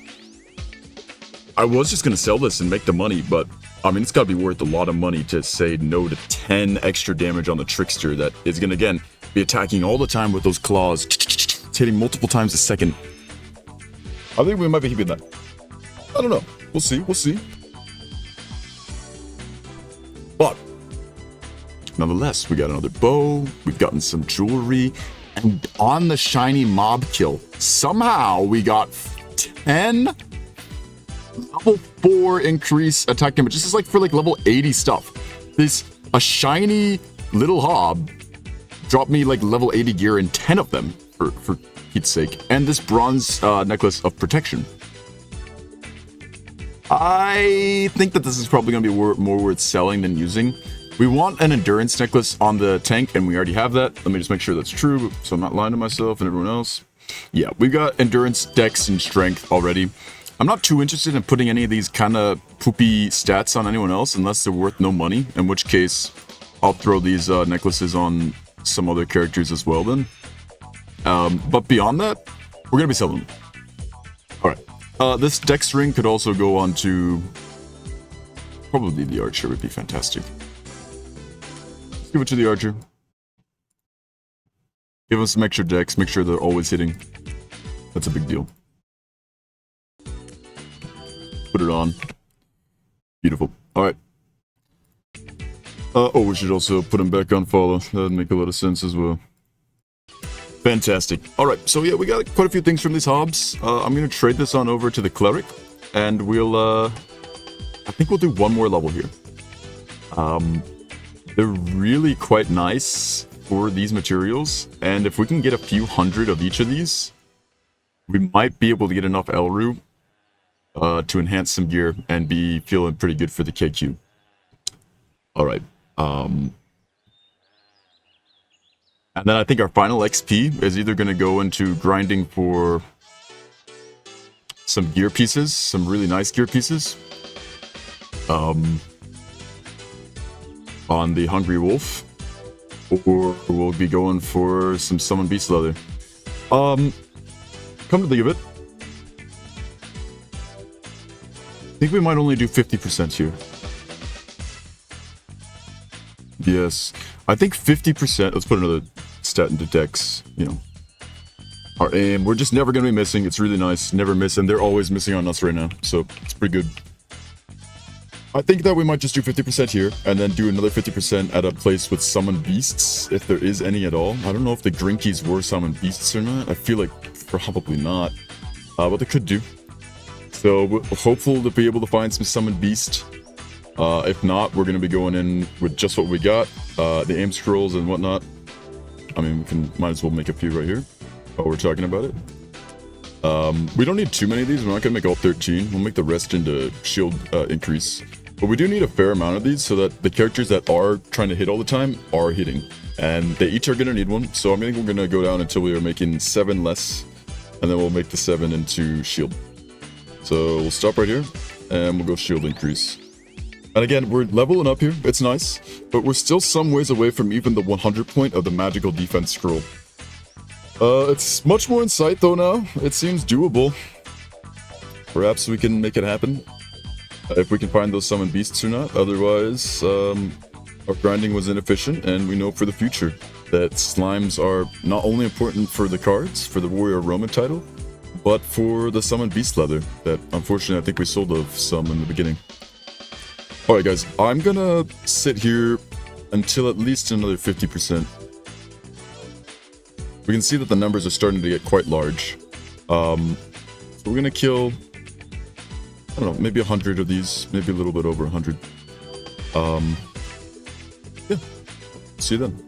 I was just gonna sell this and make the money, but I mean, it's gotta be worth a lot of money to say no to 10 extra damage on the Trickster that is gonna, again, be attacking all the time with those claws, hitting multiple times a second. I think we might be keeping that. I don't know. We'll see. We'll see. But nonetheless, we got another bow. We've gotten some jewelry. And on the shiny mob kill, somehow we got 10 level 4 increase attack damage. This is like for like level 80 stuff. A shiny little hob dropped me like level 80 gear in 10 of them, for Pete's sake. And this bronze necklace of protection. I think that this is probably going to be more worth selling than using. We want an endurance necklace on the tank, and we already have that. Let me just make sure that's true, so I'm not lying to myself and everyone else. Yeah, we've got endurance, dex, and strength already. I'm not too interested in putting any of these kind of poopy stats on anyone else unless they're worth no money, in which case I'll throw these necklaces on some other characters as well then. But beyond that, we're going to be selling them. Alright. This dex ring could also go on to... Probably the archer would be fantastic. Let's give it to the archer. Give us some extra dex, make sure they're always hitting. That's a big deal. Put it on. Beautiful. Alright. Oh, we should also put him back on follow. That'd make a lot of sense as well. Fantastic. Alright, so yeah, we got quite a few things from these hobs. I'm gonna trade this on over to the cleric, and we'll, I think we'll do one more level here. They're really quite nice for these materials, and if we can get a few hundred of each of these, we might be able to get enough Elru to enhance some gear and be feeling pretty good for the KQ. Alright, and then I think our final XP is either going to go into grinding for some gear pieces, some really nice gear pieces. On the Hungry Wolf. Or we'll be going for some Summon Beast Leather. Come to think of it, I think we might only do 50% here. Yes. I think 50%, let's put another stat into Dex, you know. Our aim, we're just never going to be missing. It's really nice. Never miss, and they're always missing on us right now. So, it's pretty good. I think that we might just do 50% here, and then do another 50% at a place with Summon Beasts, if there is any at all. I don't know if the Grinkies were Summon Beasts or not. I feel like probably not. But they could do. So, we're hopeful to be able to find some Summon Beast. If not, we're going to be going in with just what we got. The aim scrolls and whatnot. I mean, might as well make a few right here while we're talking about it. We don't need too many of these. We're not going to make all 13. We'll make the rest into shield increase. But we do need a fair amount of these so that the characters that are trying to hit all the time are hitting. And they each are going to need one. So I think we're going to go down until we are making 7 less. And then we'll make the 7 into shield. So we'll stop right here. And we'll go shield increase. And again, we're leveling up here. It's nice. But we're still some ways away from even the 100 point of the magical defense scroll. It's much more in sight though now. It seems doable. Perhaps we can make it happen. If we can find those summon beasts or not. Otherwise, our grinding was inefficient, and we know for the future that slimes are not only important for the cards, for the Warrior Roman title, but for the summon beast leather that unfortunately I think we sold of some in the beginning. Alright guys, I'm gonna sit here until at least another 50%. We can see that the numbers are starting to get quite large. So we're gonna kill, I don't know, maybe 100 of these, maybe a little bit over 100. Yeah, see you then.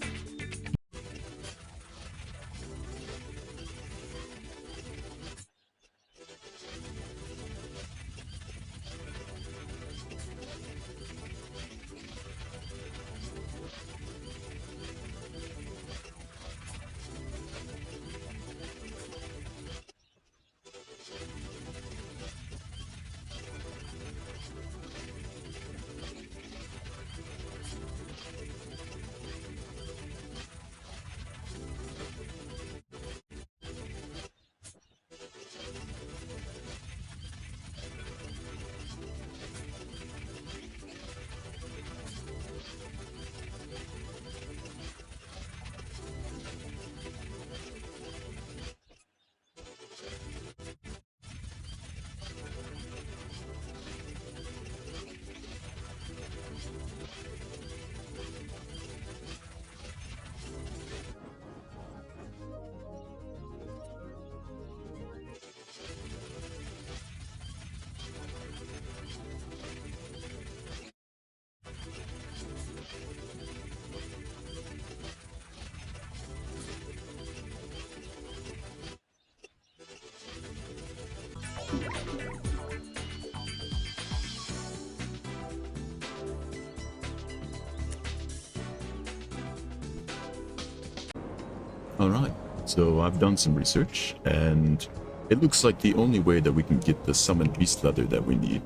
Alright, so I've done some research, and it looks like the only way that we can get the summoned beast leather that we need.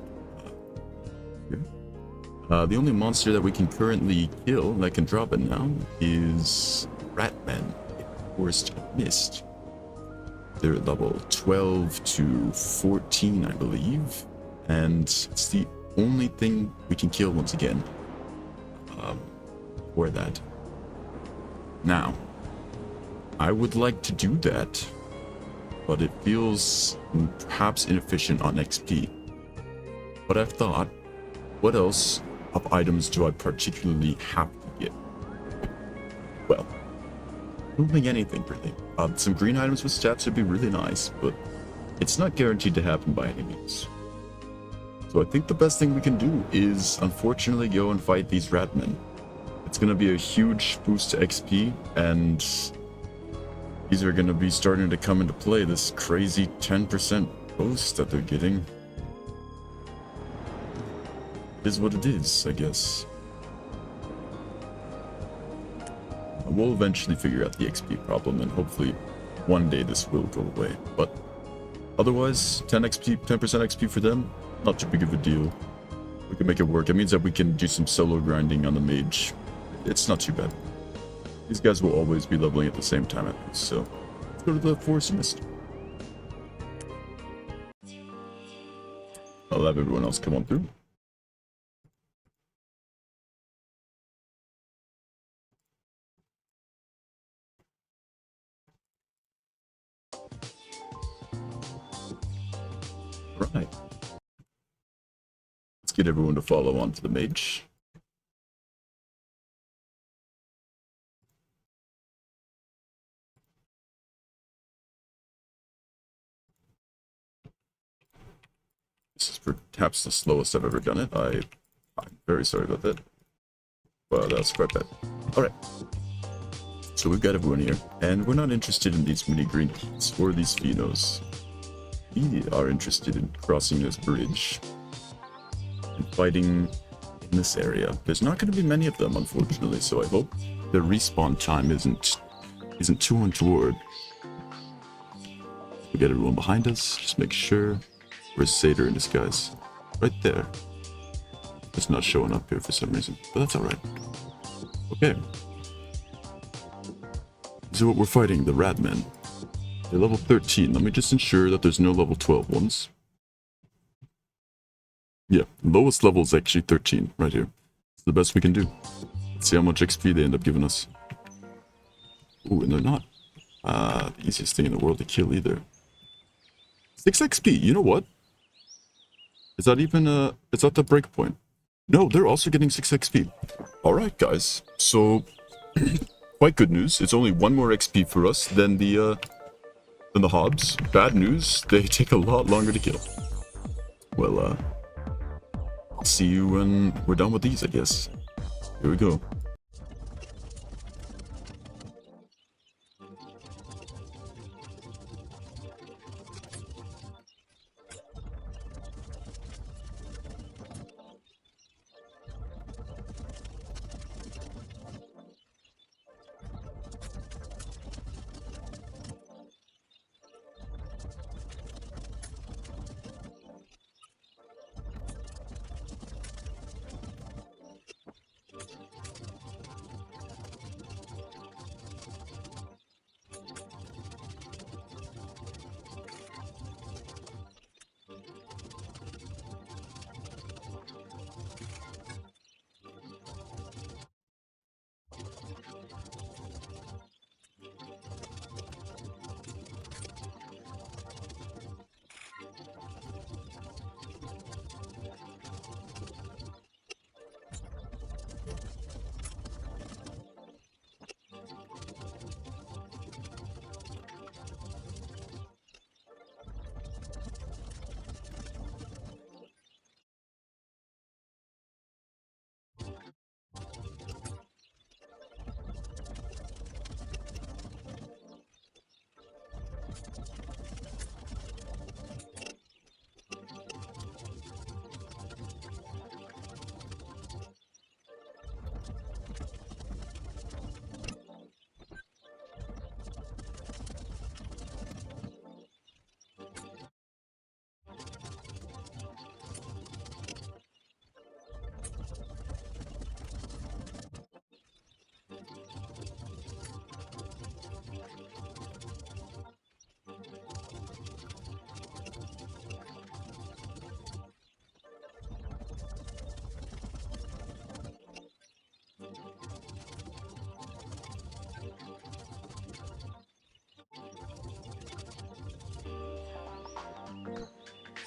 The only monster that we can currently kill that can drop it now is Ratmen, Forest Mist. They're at level 12 to 14, I believe, and it's the only thing we can kill once again for that. Now, I would like to do that, but it feels perhaps inefficient on XP. But I've thought, what else of items do I particularly have to get? Well, I don't think anything really. Some green items with stats would be really nice, but it's not guaranteed to happen by any means. So I think the best thing we can do is unfortunately go and fight these Ratmen. It's going to be a huge boost to XP, and these are going to be starting to come into play, this crazy 10% boost that they're getting. It is what it is, I guess. We'll eventually figure out the XP problem, and hopefully one day this will go away. But otherwise, 10 XP, 10% XP for them, not too big of a deal. We can make it work. It means that we can do some solo grinding on the mage. It's not too bad. These guys will always be leveling at the same time at least, so let's go to the Forest Mist. I'll have everyone else come on through. Right. Let's get everyone to follow on to the mage. This is perhaps the slowest I've ever done it. I'm very sorry about that. Well, that's quite bad. Alright. So we've got everyone here, and we're not interested in these mini green keys or these phenos. We are interested in crossing this bridge and fighting in this area. There's not going to be many of them, unfortunately, so I hope the respawn time isn't too untoward. We got everyone behind us. Just make sure. Where's Satyr in disguise? Right there. It's not showing up here for some reason, but that's alright. Okay. So what we're fighting, the Ratmen. They're level 13. Let me just ensure that there's no level 12 ones. Yeah, lowest level is actually 13, right here. It's the best we can do. Let's see how much XP they end up giving us. Ooh, and they're not the easiest thing in the world to kill either. 6 XP, you know what? Is that even is that the breakpoint? No, they're also getting 6 XP. Alright guys, so quite good news. It's only 1 more XP for us than the than the hobs. Bad news, they take a lot longer to kill. Well, I'll see you when we're done with these, I guess. Here we go.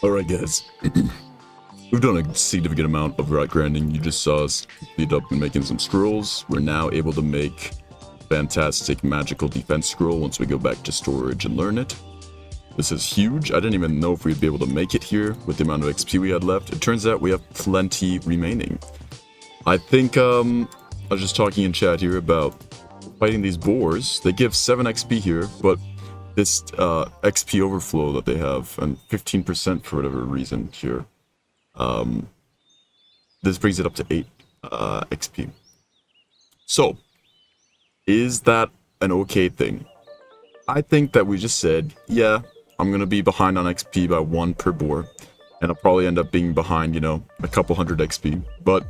Alright guys, we've done a significant amount of rock grinding. You just saw us speed up and making some scrolls. We're now able to make fantastic magical defense scroll once we go back to storage and learn it. This is huge. I didn't even know if we'd be able to make it here with the amount of XP we had left. It turns out we have plenty remaining. I think I was just talking in chat here about fighting these boars. They give 7 XP here, but this XP overflow that they have, and 15% for whatever reason here, this brings it up to 8 XP. So, is that an okay thing? I think that we just said, yeah, I'm going to be behind on XP by 1 per boar, and I'll probably end up being behind, you know, a couple hundred XP, but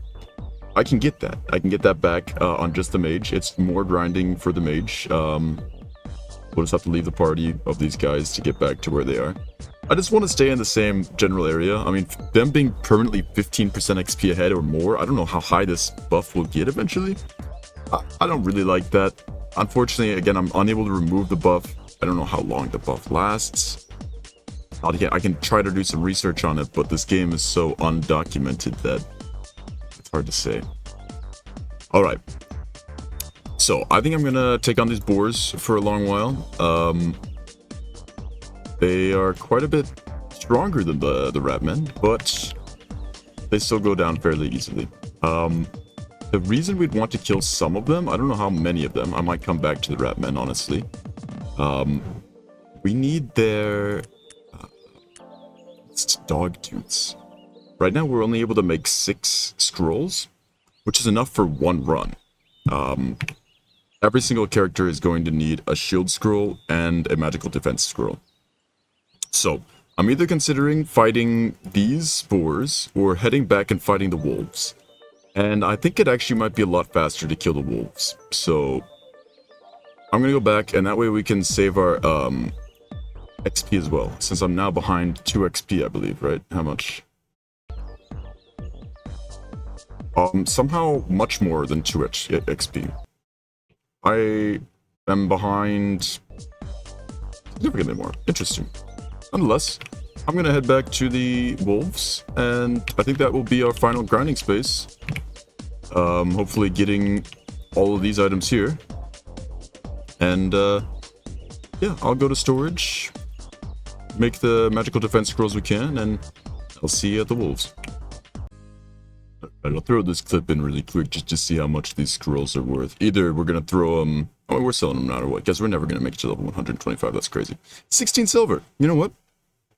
I can get that. I can get that back on just the mage. It's more grinding for the mage. We'll just have to leave the party of these guys to get back to where they are. I just want to stay in the same general area. I mean, them being permanently 15% XP ahead or more, I don't know how high this buff will get eventually. I don't really like that. Unfortunately, again, I'm unable to remove the buff. I don't know how long the buff lasts. I can try to do some research on it, but this game is so undocumented that it's hard to say. Alright. So, I think I'm gonna take on these boars for a long while. They are quite a bit stronger than the ratmen, but they still go down fairly easily. The reason we'd want to kill some of them, I don't know how many of them, I might come back to the ratmen, honestly. We need their dog tooths. Right now, we're only able to make 6 scrolls, which is enough for 1 run. Every single character is going to need a shield scroll and a magical defense scroll. So, I'm either considering fighting these boars or heading back and fighting the wolves. And I think it actually might be a lot faster to kill the wolves. So, I'm gonna go back, and that way we can save our XP as well. Since I'm now behind 2 XP, I believe, right? How much? Somehow much more than 2 XP. I am behind significantly more. Interesting. Nonetheless, I'm gonna head back to the wolves, and I think that will be our final grinding space. Hopefully getting all of these items here. And yeah, I'll go to storage, make the magical defense scrolls we can, and I'll see you at the wolves. Alright, I'll throw this clip in really quick just to see how much these scrolls are worth. Either we're gonna throw them, oh, we're selling them no matter what, because we're never gonna make it to level 125, that's crazy. 16 silver, you know what?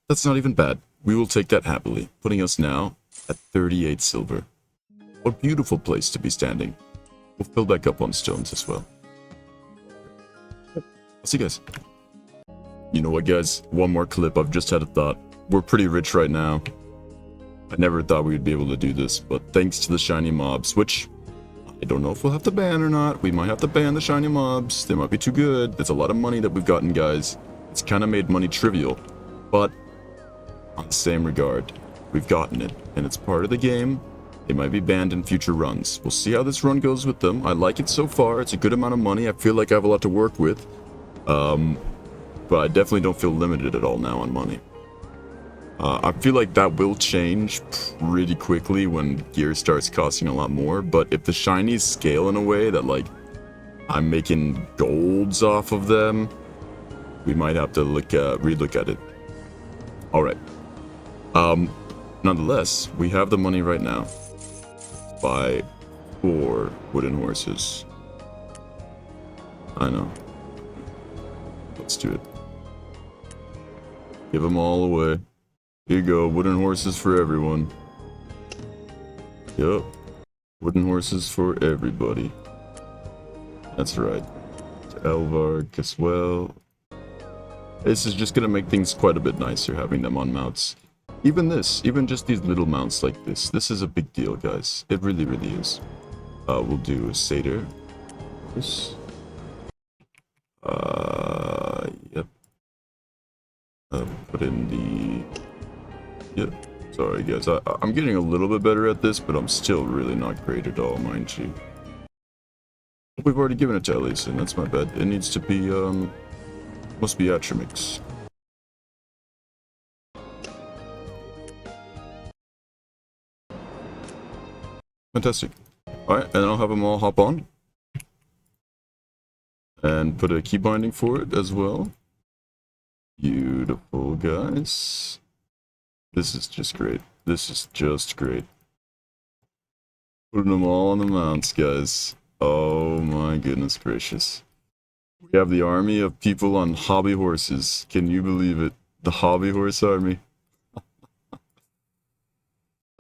That's not even bad. We will take that happily, putting us now at 38 silver. What a beautiful place to be standing. We'll fill back up on stones as well. I'll see you guys. You know what, guys? One more clip. I've just had a thought. We're pretty rich right now. I never thought we would be able to do this, but thanks to the shiny mobs, which I don't know if we'll have to ban or not. We might have to ban the shiny mobs. They might be too good. It's a lot of money that we've gotten, guys. It's kind of made money trivial, but on the same regard, we've gotten it, and it's part of the game. They might be banned in future runs. We'll see how this run goes with them. I like it so far. It's a good amount of money. I feel like I have a lot to work with. But I definitely don't feel limited at all now on money. I feel like that will change pretty quickly when gear starts costing a lot more. But if the shinies scale in a way that, like, I'm making golds off of them, we might have to relook at it. Alright. Nonetheless, we have the money right now. Buy 4 wooden horses. I know. Let's do it. Give them all away. Here you go, wooden horses for everyone. Yup. Wooden horses for everybody. That's right. To Elvark as well. This is just gonna make things quite a bit nicer having them on mounts. Even this, even just these little mounts like this. This is a big deal, guys. It really, really is. We'll do a satyr. This. Yep. Put in the... Yep. Sorry, guys. I'm getting a little bit better at this, but I'm still really not great at all, mind you. We've already given it to Elise, and that's my bad. It needs to be, must be Atromix. Fantastic. Alright, and then I'll have them all hop on. And put a key binding for it as well. Beautiful, guys. This is just great. This is just great. Putting them all on the mounts, guys. Oh my goodness gracious. We have the army of people on hobby horses. Can you believe it? The hobby horse army.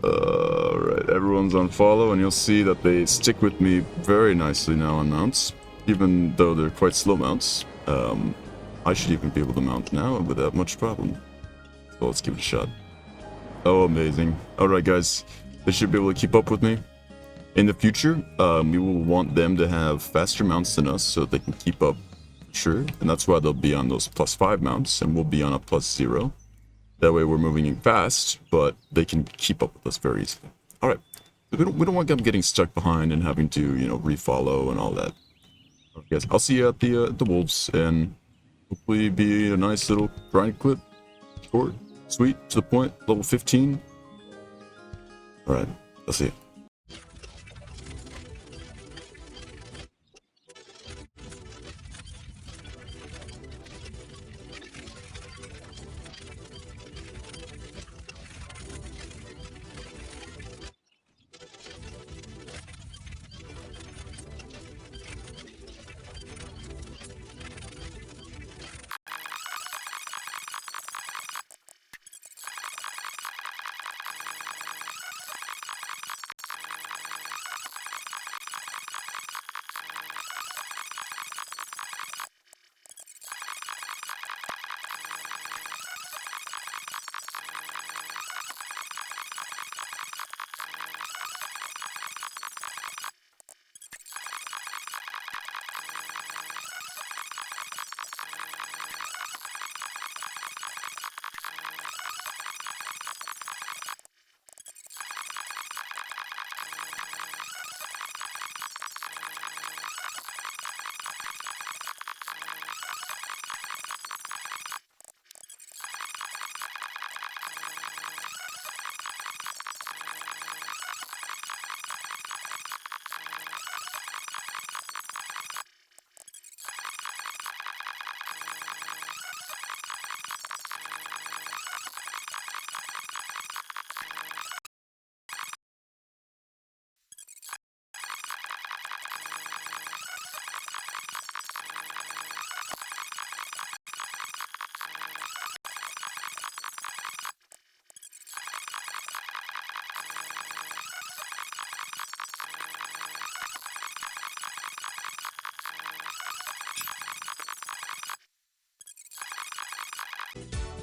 Alright, everyone's on follow, and you'll see that they stick with me very nicely now on mounts. Even though they're quite slow mounts. I should even be able to mount now without much problem. So let's give it a shot. Oh, amazing. Alright, guys. They should be able to keep up with me. In the future, we will want them to have faster mounts than us so that they can keep up. Sure. And that's why they'll be on those +5 mounts, and we'll be on a +0. That way we're moving in fast, but they can keep up with us very easily. Alright. We don't want them getting stuck behind and having to, you know, refollow and all that. Alright, guys. I'll see you at the wolves, and hopefully be a nice little grind clip. Short, sweet, to the point, level 15. Alright, I'll see you.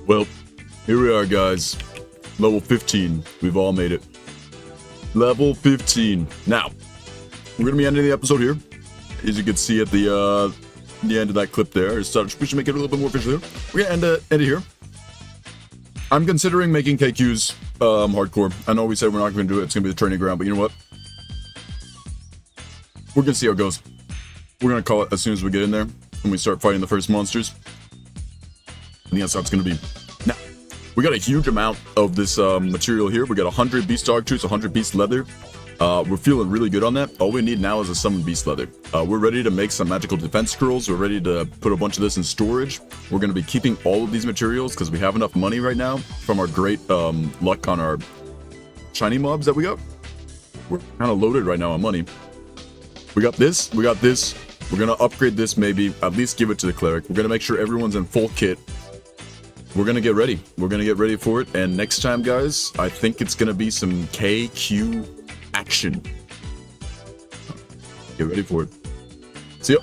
Well, here we are, guys. Level 15. We've all made it. Level 15. Now, we're gonna be ending the episode here. As you can see at the end of that clip there. We should make it a little bit more official here. We're gonna end it here. I'm considering making KQ's hardcore. I know we said we're not gonna do it. It's gonna be the training ground, but you know what? We're gonna see how it goes. We're gonna call it as soon as we get in there and we start fighting the first monsters. I think that's how it's gonna be. Now, we got a huge amount of this material here. We got 100 beast dog tooths, 100 beast leather. We're feeling really good on that. All we need now is a summoned beast leather. We're ready to make some magical defense scrolls. We're ready to put a bunch of this in storage. We're going to be keeping all of these materials because we have enough money right now from our great luck on our shiny mobs that we got. We're kind of loaded right now on money. We got this. We got this. We're going to upgrade this, maybe at least give it to the cleric. We're going to make sure everyone's in full kit. We're going to get ready. We're going to get ready for it. And next time, guys, I think it's going to be some KQ action. Get ready for it. See ya.